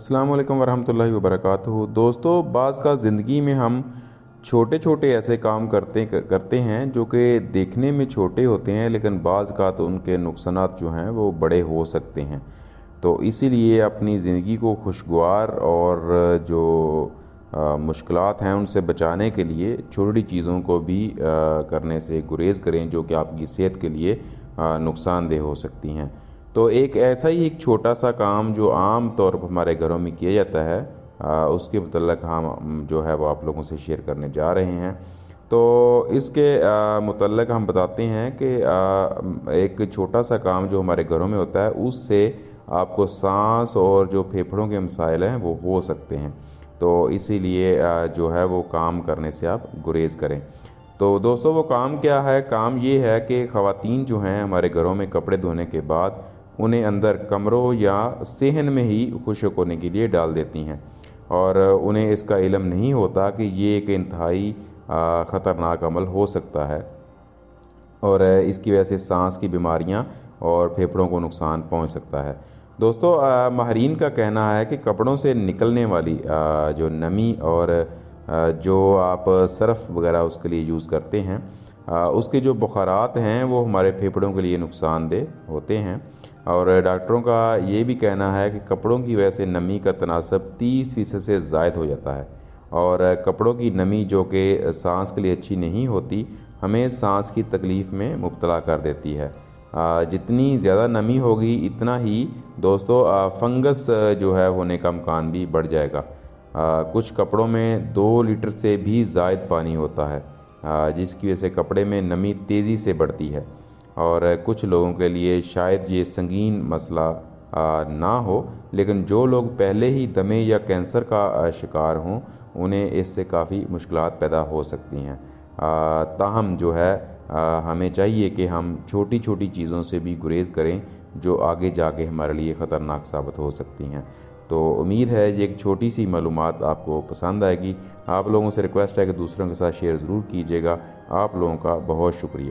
अस्सलाम वालेकुम वरहमतुल्लाहि वबरकातुहू। दोस्तों, बाज़ का ज़िंदगी में हम छोटे छोटे ऐसे काम करते हैं जो कि देखने में छोटे होते हैं, लेकिन बाज़ का तो उनके नुकसानात जो हैं वो बड़े हो सकते हैं। तो इसीलिए अपनी ज़िंदगी को खुशगवार और जो मुश्किलात हैं उनसे बचाने के लिए छोटी चीज़ों को भी करने से गुरेज़ करें जो कि आपकी सेहत के लिए नुकसानदेह हो सकती हैं। तो एक छोटा सा काम जो आम तौर पर हमारे घरों में किया जाता है, उसके मतलब हम जो है वो आप लोगों से शेयर करने जा रहे हैं। तो इसके मतलब हम बताते हैं कि एक छोटा सा काम जो हमारे घरों में होता है उससे आपको सांस और जो फेफड़ों के मसाइल हैं वो हो सकते हैं। तो इसीलिए जो है वो काम करने से आप गुरेज़ करें। तो दोस्तों, वो काम क्या है? काम ये है कि ख़वातीन जो हैं हमारे घरों में कपड़े धोने के बाद उन्हें अंदर कमरों या सेहन में ही खुश्क होने के लिए डाल देती हैं, और उन्हें इसका इल्म नहीं होता कि ये एक इंतहाई ख़तरनाक अमल हो सकता है और इसकी वजह से सांस की बीमारियां और फेफड़ों को नुकसान पहुंच सकता है। दोस्तों, माहरीन का कहना है कि कपड़ों से निकलने वाली जो नमी और जो आप सर्फ़ वगैरह उसके लिए यूज़ करते हैं, उसके जो बुखारात हैं वो हमारे फेफड़ों के लिए नुकसानदेह होते हैं। और डॉक्टरों का ये भी कहना है कि कपड़ों की वजह से नमी का तनासब 30% से ज़ायद हो जाता है, और कपड़ों की नमी जो कि सांस के लिए अच्छी नहीं होती, हमें सांस की तकलीफ़ में मुब्तला कर देती है। जितनी ज़्यादा नमी होगी इतना ही दोस्तों फंगस जो है होने का इम्कान भी बढ़ जाएगा। कुछ कपड़ों में 2 लीटर से भी ज़ायद पानी होता है, जिसकी वजह से कपड़े में नमी तेज़ी से बढ़ती है, और कुछ लोगों के लिए शायद ये संगीन मसला ना हो, लेकिन जो लोग पहले ही दमे या कैंसर का शिकार हों उन्हें इससे काफ़ी मुश्किलात पैदा हो सकती हैं। ताहम जो है हमें चाहिए कि हम छोटी छोटी चीज़ों से भी गुरेज़ करें जो आगे जाके हमारे लिए ख़तरनाक साबित हो सकती हैं। तो उम्मीद है ये एक छोटी सी मालूमात आपको पसंद आएगी। आप लोगों से रिक्वेस्ट है कि दूसरों के साथ शेयर ज़रूर कीजिएगा। आप लोगों का बहुत शुक्रिया।